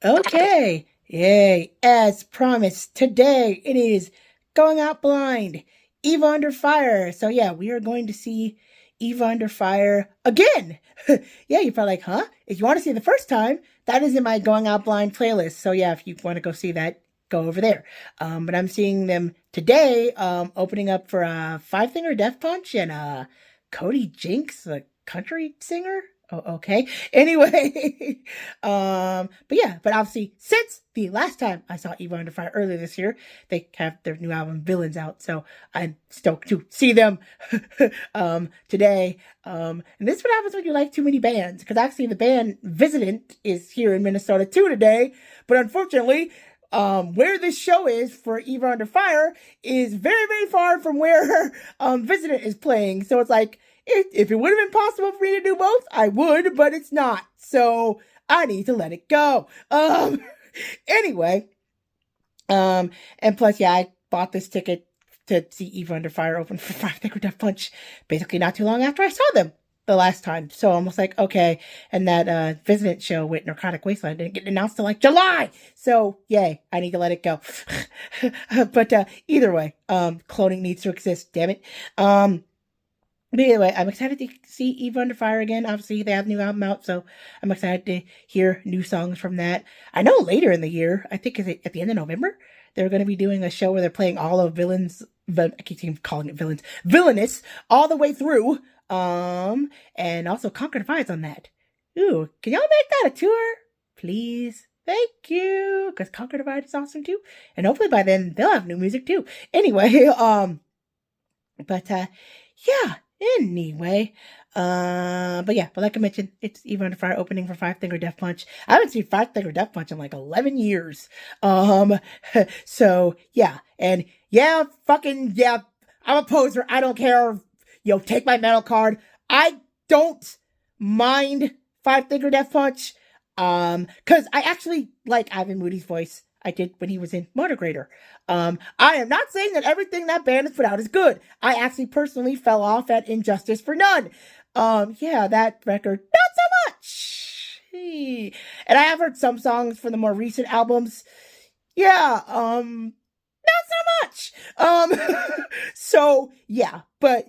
Okay, yay. As promised, today it is Going Out Blind, Eva Under Fire. So yeah, we are going to see Eva Under Fire again. Yeah, you're probably like, huh? If you want to see the first time, that is in my Going Out Blind playlist. So yeah, if you want to go see that, go over there. But I'm seeing them today, opening up for Five Finger Death Punch and Cody Jinks, a country singer. Oh, okay. Anyway, but obviously, since the last time I saw Eva Under Fire earlier this year, they have their new album Villains out, so I'm stoked to see them today. And this is what happens when you like too many bands, because actually the band Visitant is here in Minnesota too today, but unfortunately, where this show is for Eva Under Fire is very, very far from where Visitant is playing, so it's like, if it would have been possible for me to do both, I would, but it's not. So I need to let it go. Anyway, and plus, yeah, I bought this ticket to see Eva Under Fire open for Five Finger Death Punch basically not too long after I saw them the last time. So I'm almost like, okay. And that Visitant show with Narcotic Wasteland didn't get announced till like July. So yay, I need to let it go. But either way, cloning needs to exist, damn it. But anyway, I'm excited to see Eva Under Fire again. Obviously, they have a new album out, so I'm excited to hear new songs from that. I know later in the year, I think at the end of November, they're going to be doing a show where they're playing all of I keep calling it Villains, Villainous, all the way through. And also Conquer Defiance on that. Ooh, can y'all make that a tour? Please? Thank you. Because Conquer Divide is awesome too. And hopefully by then, they'll have new music too. Anyway, yeah. Anyway, but like I mentioned, it's Eva Under Fire opening for Five Finger Death Punch. I haven't seen Five Finger Death Punch in like 11 years. So yeah, and yeah, I'm a poser. I don't care. Take my metal card. I don't mind Five Finger Death Punch. Cause I actually like Ivan Moody's voice. I did when he was in Motograder. I am not saying that everything that band has put out is good. I actually personally fell off at Injustice for None. Yeah, that record, not so much. And I have heard some songs from the more recent albums. Yeah, not so much. So yeah, but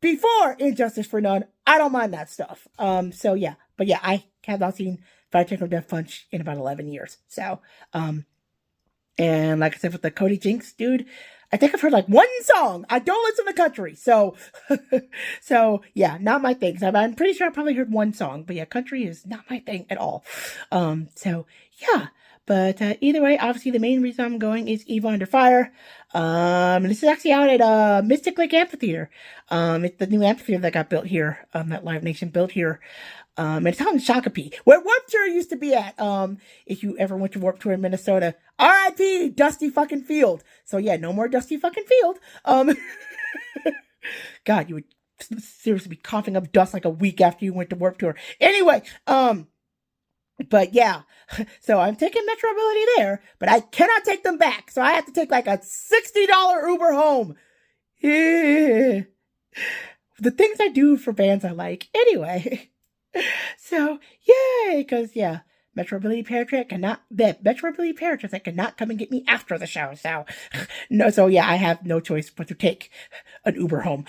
before Injustice for None, I don't mind that stuff. So yeah, but yeah, I have not seen Five Finger Death Punch in about 11 years. So, and like I said, with the Cody Jinks dude, I think I've heard like one song. I don't listen to country. So, yeah, not my thing. So I'm pretty sure I probably heard one song, but yeah, country is not my thing at all. So yeah, but, either way, obviously the main reason I'm going is Eva Under Fire. This is actually out at, Mystic Lake Amphitheater. It's the new amphitheater that got built here, that Live Nation built here. And it's out in Shakopee, where Warped Tour used to be at, if you ever went to Warped Tour in Minnesota. R.I.P. Dusty fucking Field. So yeah, no more Dusty fucking Field. God, you would seriously be coughing up dust like a week after you went to Warped Tour. Anyway, but yeah, so I'm taking Metro Ability there, but I cannot take them back. So I have to take like a $60 Uber home. Yeah. The things I do for bands I like. Anyway. So, yay, because, yeah, Metro Ability Paratransit cannot come and get me after the show, so, no, so, yeah, I have no choice but to take an Uber home,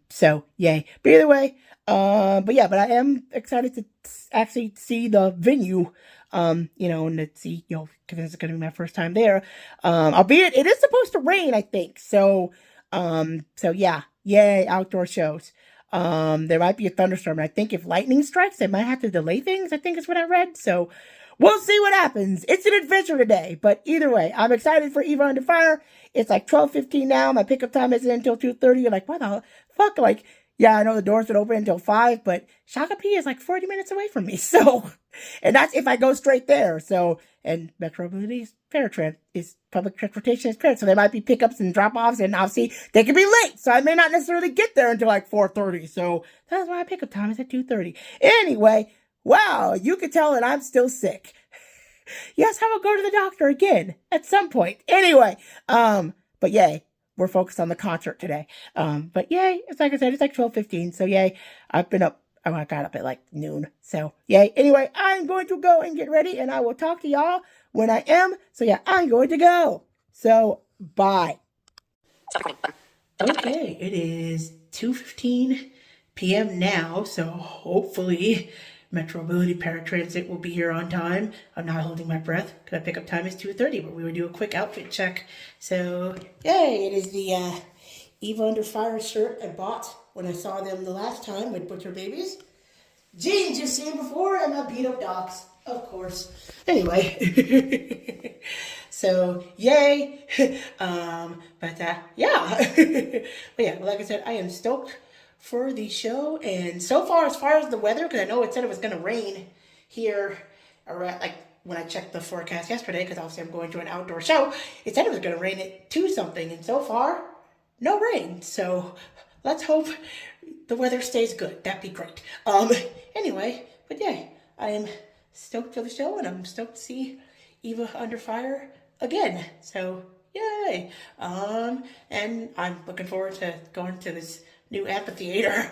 so, yay, but either way, but I am excited to actually see the venue, and to see, because this is going to be my first time there, albeit it is supposed to rain, I think, so yeah, yay, outdoor shows. There might be a thunderstorm. I think if lightning strikes, they might have to delay things, I think is what I read. So we'll see what happens. It's an adventure today. But either way, I'm excited for Eva Under Fire. It's like 12:15 now. My pickup time isn't until 2:30. You're like, what the fuck? Like, yeah, I know the doors would open until 5, but Shakopee is like 40 minutes away from me. So, and that's if I go straight there. So, and Metro Ability's Paratransit is public transportation is paired. So there might be pickups and drop-offs, and obviously they could be late. So I may not necessarily get there until like 4:30. So that's why my pickup time is at 2:30. Anyway, wow, you can tell that I'm still sick. Yes, I will go to the doctor again at some point. Anyway, but yay. We're focused on the concert today. But yay, it's like I said, it's like 12:15. So yay, I've been up I got up at like noon. So, yay. Anyway, I'm going to go and get ready, and I will talk to y'all when I am. So, yeah, I'm going to go. So, bye. Okay, it is 2:15 p.m. now, so hopefully Metro Ability Paratransit will be here on time. I'm not holding my breath because my pickup time is 2:30, but we will do a quick outfit check. So, yay, it is the Eva Under Fire shirt I bought when I saw them the last time with Butcher Babies. Jeans you've seen before, and my beat up docs, of course. Anyway, so yay. But yeah. But yeah, like I said, I am stoked for the show. And so far, as far as the weather, because I know it said it was going to rain here around, like when I checked the forecast yesterday, because obviously I'm going to an outdoor show, it said it was going to rain at 2 something, and so far, no rain. So let's hope the weather stays good. That'd be great. Anyway, but yeah, I am stoked for the show, and I'm stoked to see Eva Under Fire again. So yay. And I'm looking forward to going to this new amphitheater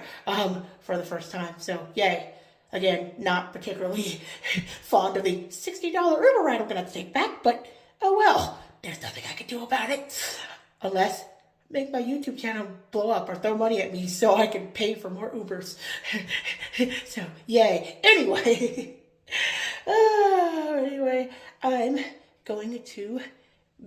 for the first time. So yay. Again, not particularly fond of the $60 Uber ride I'm gonna have to take back, but oh well, there's nothing I can do about it. Unless make my YouTube channel blow up or throw money at me so I can pay for more Ubers. So, yay. Anyway, I'm going to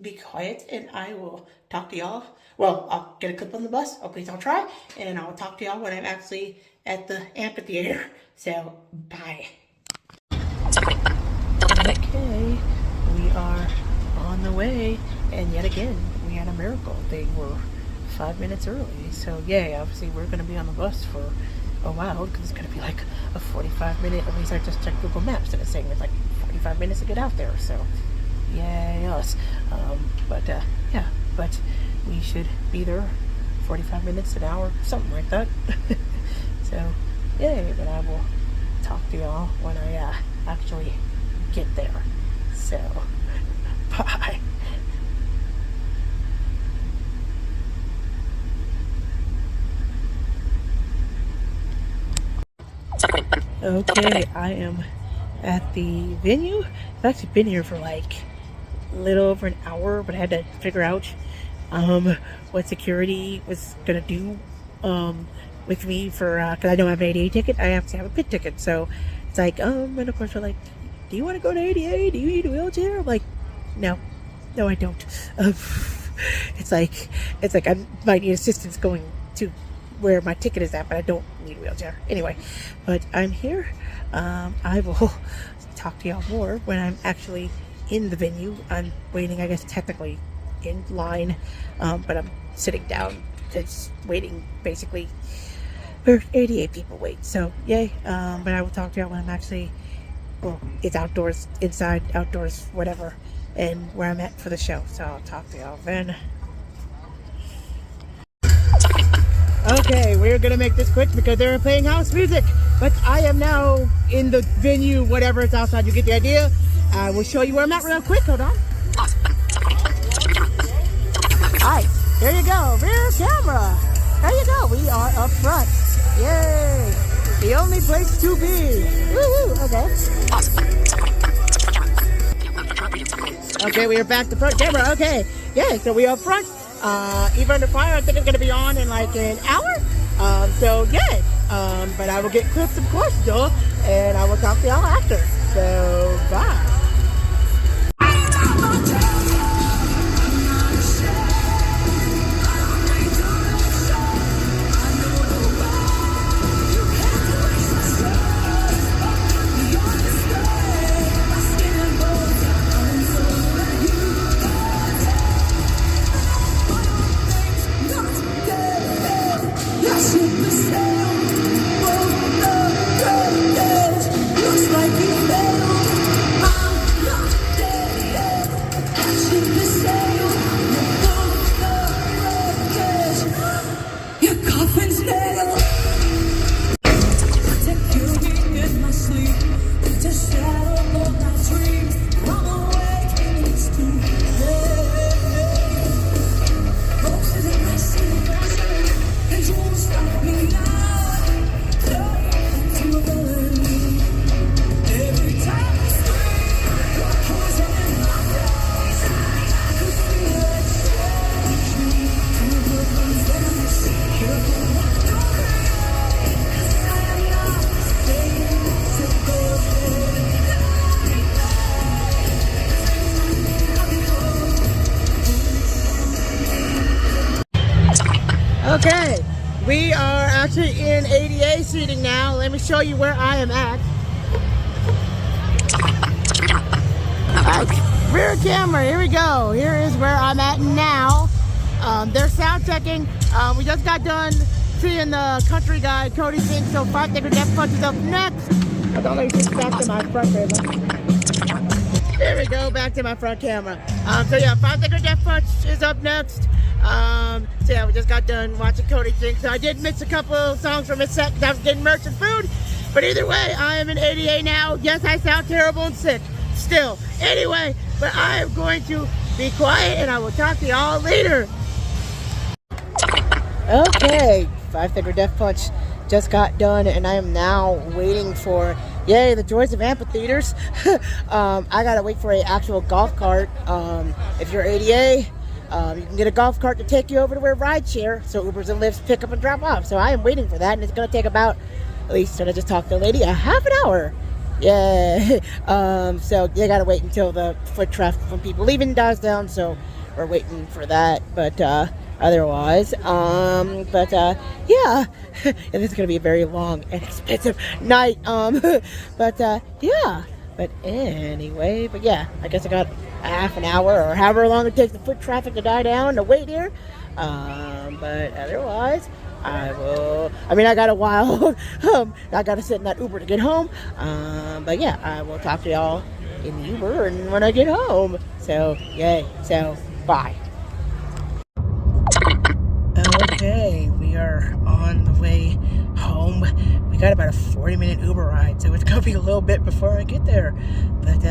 be quiet, and I will talk to y'all. Well, I'll get a clip on the bus. At least I'll try. And I'll talk to y'all when I'm actually at the amphitheater. So, bye. Okay, we are on the way. And yet again, we had a miracle. They were 5 minutes early. So, yay, obviously we're going to be on the bus for a while because it's going to be like a 45-minute, at least I just checked Google Maps and it's saying it's like 45 minutes to get out there. So, yay us. Yeah, but we should be there 45 minutes, an hour, something like that. So, yay, but I will talk to y'all when I actually get there. So, bye. Okay, I am at the venue. I've actually been here for like a little over an hour, but I had to figure out what security was gonna do with me for because I don't have an ADA ticket. I have to have a pit ticket. So it's like and of course they're like, do you want to go to ADA? Do you need a wheelchair? I'm like, no, I don't. It's like I might need assistance going to where my ticket is at, but I don't need a wheelchair. Anyway, but I'm here. I will talk to y'all more when I'm actually in the venue. I'm waiting, I guess, technically in line, but I'm sitting down, just waiting, basically, where 88 people wait. So, yay. But I will talk to y'all when I'm actually, well, it's outdoors, inside, outdoors, whatever, and where I'm at for the show. So I'll talk to y'all then. Okay, we're gonna make this quick because they're playing house music, but I am now in the venue, whatever it's outside, you get the idea. I will show you where I'm at real quick, hold on. Alright, here you go, rear camera. There you go, we are up front. Yay, the only place to be. Woo-hoo, okay. Okay, we are back to front camera, okay. Yeah, so we are up front. Eva Under Fire, I think it's going to be on in like an hour. So, yeah. But I will get clips, of course, duh. And I will talk to y'all after. So, bye. Looks like you failed. Okay, we are actually in ADA seating now. Let me show you where I am at. Rear camera, here we go. Here is where I'm at now. They're sound checking. We just got done seeing the country guy, Cody Fink, so 5 Thicker Death Punch is up next. I don't let you back to my front camera. There we go, back to my front camera. So yeah, 5 Thicker Death Punch is up next. So yeah, we just got done watching Cody Fink. So I did miss a couple of songs from his set because I was getting merch and food. But either way, I am in ADA now. Yes, I sound terrible and sick still. Anyway, but I am going to be quiet and I will talk to y'all later. Okay, 5 Thicker Death Punch just got done and I am now waiting for, yay, the joys of amphitheaters. I gotta wait for an actual golf cart. If you're ADA, you can get a golf cart to take you over to where rideshare, so Ubers and Lyfts pick up and drop off. So I am waiting for that and it's gonna take about, at least when I just talked to the lady, a half an hour. Yeah. So you gotta wait until the foot traffic from people leaving dies down, so we're waiting for that. But otherwise, yeah, this is gonna be a very long and expensive night. Yeah. But anyway, but yeah, I guess I got a half an hour or however long it takes the foot traffic to die down to wait here. But otherwise, I got a while. I gotta sit in that Uber to get home. But yeah, I will talk to y'all in the Uber and when I get home. So, yay. So, bye. Okay, we are on the way home. We got about a 40-minute Uber ride, so it's gonna be a little bit before I get there. But,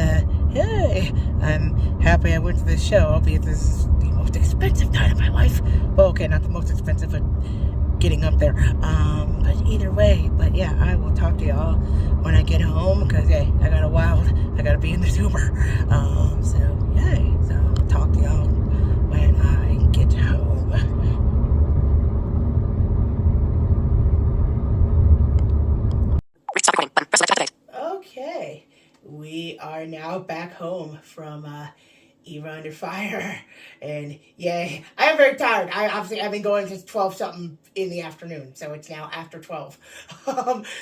yay. I'm happy I went to this show, albeit this is the most expensive night of my life. Well, okay, not the most expensive, but getting up there. But either way, but yeah, I will talk to y'all when I get home, because hey, I gotta be in this Uber. So yay, so I'll talk to y'all when I get home. Okay, we are now back home from Eva Under Fire, and yay, I am very tired. I've been going since 12 something in the afternoon, so it's now after 12.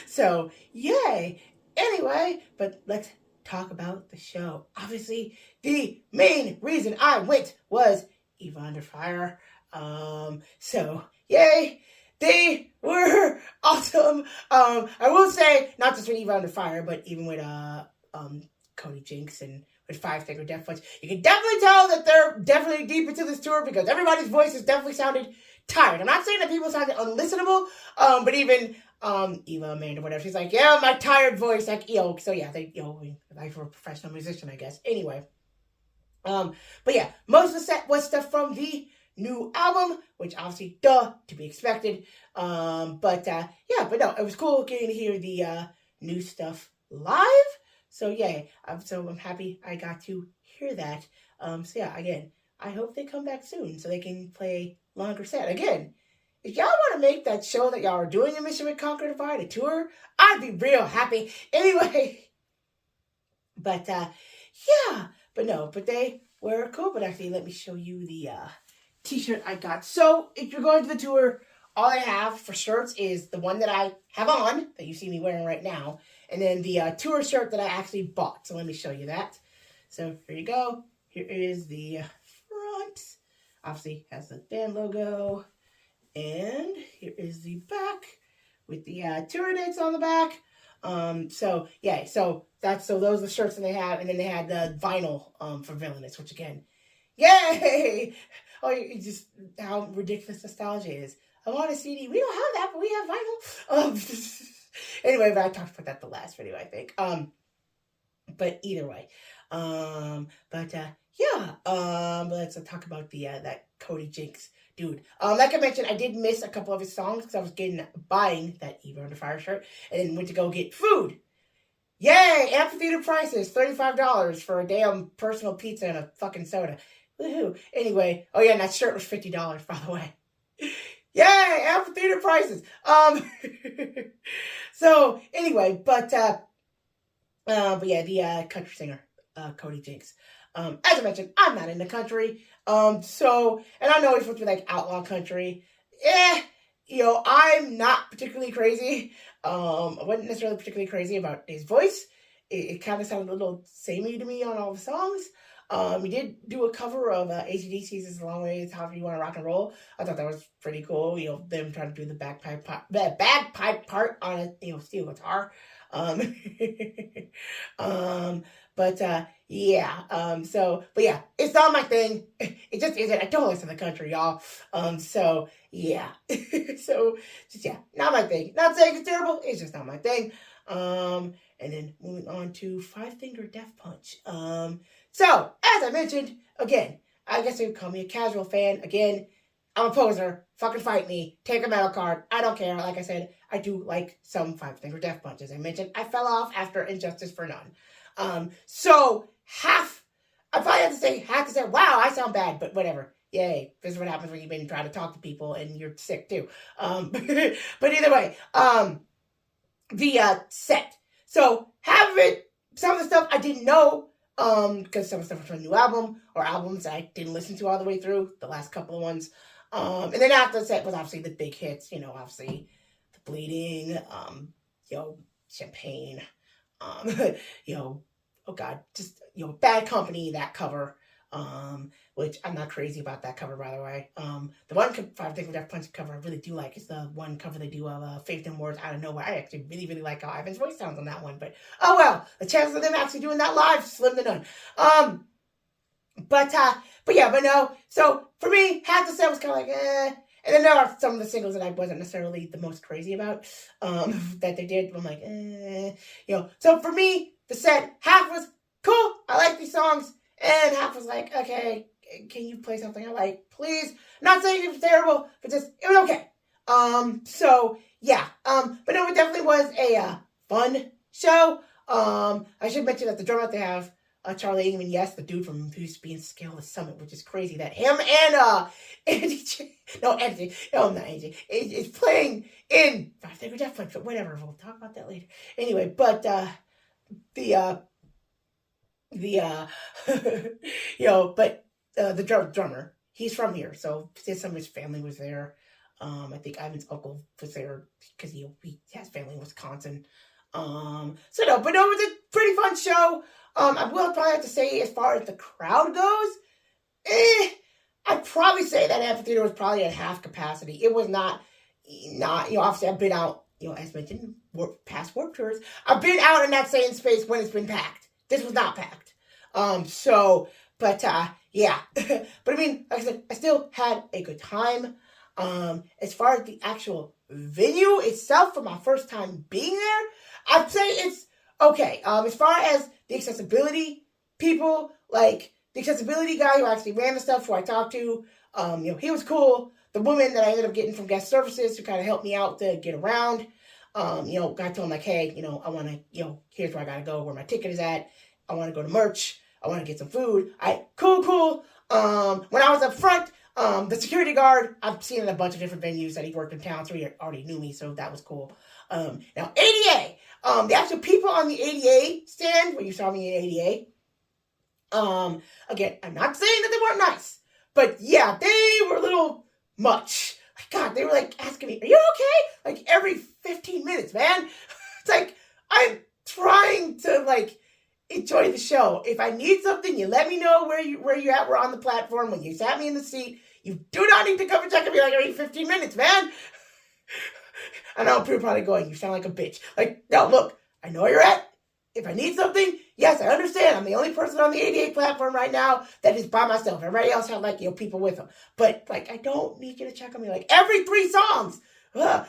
So yay. Anyway, but let's talk about the show. Obviously, the main reason I went was Eva Under Fire. So yay, they were awesome. I will say, not just with Eva Under Fire, but even with Cody Jinks and with 5 Thicker Death Punch, you can definitely tell that they're definitely deep into this tour because everybody's voices definitely sounded tired. I'm not saying that people sounded unlistenable, but even Eva, Amanda, whatever, she's like, yeah, my tired voice, like, so yeah, they, like for a professional musician, I guess. Anyway, but yeah, most of the set was stuff from the new album, which obviously, to be expected. But no, it was cool getting to hear the new stuff live. So yeah, I'm happy I got to hear that. So yeah, again, I hope they come back soon so they can play longer set. Again, if y'all want to make that show that y'all are doing in Mission with Conquer Divide, a tour, I'd be real happy. Anyway, but yeah, but they were cool. But actually, let me show you the t-shirt I got. So if you're going to the tour, all I have for shirts is the one that I have on, that you see me wearing right now, and then the tour shirt that I actually bought. So let me show you that. So here you go. Here is the front. Obviously has the band logo. And here is the back with the tour dates on the back. So yeah, so those are the shirts that they have, and then they had the vinyl for Villainous, which again, yay! Oh, you just how ridiculous nostalgia is. I want a CD. We don't have that, but we have vinyl. Anyway, but I talked about that the last video, I think. But either way, yeah. Let's talk about the that Cody Jinks dude. Like I mentioned, I did miss a couple of his songs because I was buying that Eva Under Fire shirt, and then went to go get food. Yay! Amphitheater prices, $35 for a damn personal pizza and a fucking soda. Woohoo! Anyway, oh yeah, and that shirt was $50, by the way. Yay! Amphitheater prices. So anyway, but yeah, the country singer, Cody Jinks. As I mentioned, I'm not in the country. So, and I know he's supposed to be like outlaw country. I'm not particularly crazy. I wasn't necessarily particularly crazy about his voice. It kind of sounded a little samey to me on all the songs. He did do a cover of AC/DC's "It's a Long Way, It's However You Want to Rock and Roll." I thought that was pretty cool. Them trying to do the bagpipe part on a steel guitar. But yeah, it's not my thing. It just isn't. I don't listen to the country, y'all. So yeah, not my thing. Not saying it's terrible. It's just not my thing. And then moving on to Five Finger Death Punch. So, as I mentioned, again, I guess they would call me a casual fan. Again, I'm a poser. Fucking fight me. Take a metal card. I don't care. Like I said, I do like some Five Finger Death Punch. As I mentioned, I fell off after Injustice for None. So, I probably have to say, wow, I sound bad, but whatever. Yay. This is what happens when you've been trying to talk to people and you're sick too. But either way, the set. So, some of the stuff I didn't know, because some of the stuff was from a new album, or albums I didn't listen to all the way through, the last couple of ones. And then after the set was obviously the big hits, obviously The Bleeding, Champagne, oh God, just, Bad Company, that cover, which I'm not crazy about that cover, by the way. The one Five Finger Death Punch cover I really do like is the one cover they do of Faith No More Out of Nowhere. I actually really, really like how Ivan's voice sounds on that one, but oh well, the chances of them actually doing that live, slim to none. But no, so for me, half the set was kind of like, and then there are some of the singles that I wasn't necessarily the most crazy about, that they did. I'm like, so for me, the set, half was cool, I like these songs, and half was like, okay, can you play something I like, please? Not saying it was terrible, but just, it was okay. But no, it definitely was a fun show. I should mention that the drummer that they have, Charlie Ingman, yes, the dude from who used to be in Scale of the Summit, which is crazy that him and Andy is playing in Five Finger Death Punch, but whatever, we'll talk about that later. Anyway, but the drummer, he's from here, so some of his family was there. I think Ivan's uncle was there because he has family in Wisconsin. It was a pretty fun show. I will probably have to say, as far as the crowd goes, I'd probably say that amphitheater was probably at half capacity. It was not, obviously I've been out, as mentioned, past Warped Tours. I've been out in that same space when it's been packed. This was not packed. But I mean, like I said, I still had a good time. As far as the actual venue itself, for my first time being there, I'd say it's okay. As far as the accessibility people, like the accessibility guy who actually ran the stuff, who I talked to, he was cool. The woman that I ended up getting from guest services who kind of helped me out to get around, I told him like, hey, I want to, here's where I got to go, where my ticket is at. I want to go to merch. I want to get some food. Cool. When I was up front, the security guard, I've seen in a bunch of different venues that he worked in town, so he already knew me, so that was cool. Now, ADA, the actual people on the ADA stand, when you saw me in ADA, again, I'm not saying that they weren't nice, but yeah, they were a little much. Like, God, they were like asking me, are you okay? Like every 15 minutes, man. It's like, I'm trying to like enjoy the show. If I need something, you let me know where you at. We're on the platform. When you sat me in the seat, you do not need to come and check on me like every 15 minutes, man. I know people are probably going, you sound like a bitch. Like, no, look, I know where you're at. If I need something, yes, I understand. I'm the only person on the ADA platform right now that is by myself. Everybody else had people with them. But I don't need you to check on me like every 3 songs. Ugh.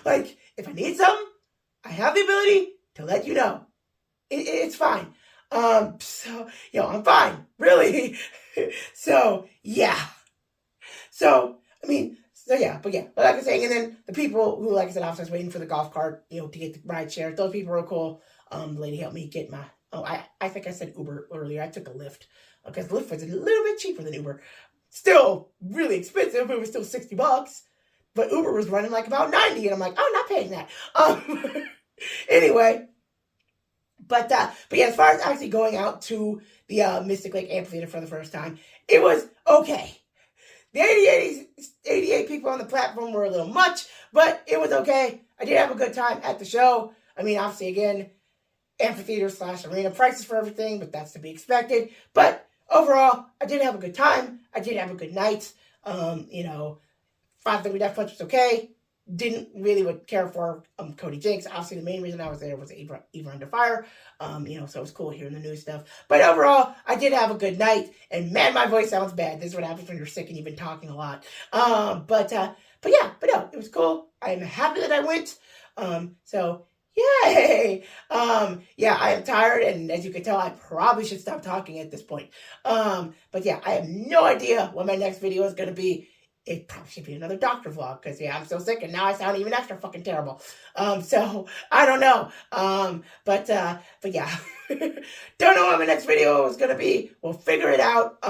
Like, if I need something, I have the ability to let you know. It's fine. I'm fine, really. But like I was saying, and then the people who, like I said, I was waiting for the golf cart, to get the ride share. Those people were cool. The lady helped me get I think I said Uber earlier. I took a Lyft because Lyft was a little bit cheaper than Uber. Still really expensive, but it was still $60. But Uber was running like about 90, and I'm like, oh, I'm not paying that. Anyway. But yeah, as far as actually going out to the Mystic Lake Amphitheater for the first time, it was okay. the 88 people on the platform were a little much, but it was okay. I did have a good time at the show. I mean, obviously, again, amphitheater / arena prices for everything, but that's to be expected. But overall, I did have a good time. I did have a good night. You know, 5:30 Death Punch was okay. Didn't really care for Cody Jinks. Obviously, the main reason I was there was Eva Under Fire. You know, so it was cool hearing the new stuff. But overall, I did have a good night. And man, my voice sounds bad. This is what happens when you're sick and you've been talking a lot. But no, it was cool. I'm happy that I went. So yay! Yeah, I am tired, and as you can tell, I probably should stop talking at this point. But yeah, I have no idea what my next video is going to be. It probably should be another doctor vlog, because yeah, I'm so sick, and now I sound even extra fucking terrible. So I don't know. But yeah, don't know what my next video is going to be. We'll figure it out.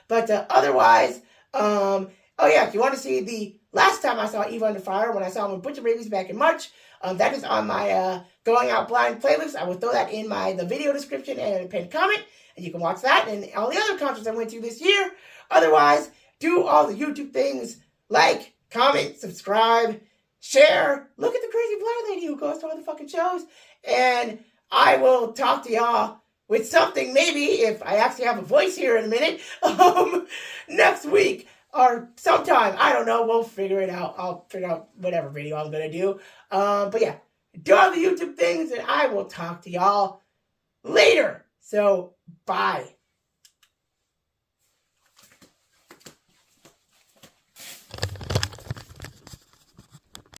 But otherwise, oh yeah, if you want to see the last time I saw Eva Under Fire, when I saw him with Butcher Babies back in March, that is on my Going Out Blind playlist. I will throw that in the video description and a pinned comment, and you can watch that and all the other concerts I went to this year. Otherwise, do all the YouTube things, like, comment, subscribe, share. Look at the crazy blonde lady who goes to all the fucking shows. And I will talk to y'all with something, maybe, if I actually have a voice here in a minute, next week or sometime. I don't know. We'll figure it out. I'll figure out whatever video I'm going to do. But yeah, do all the YouTube things, and I will talk to y'all later. So, bye.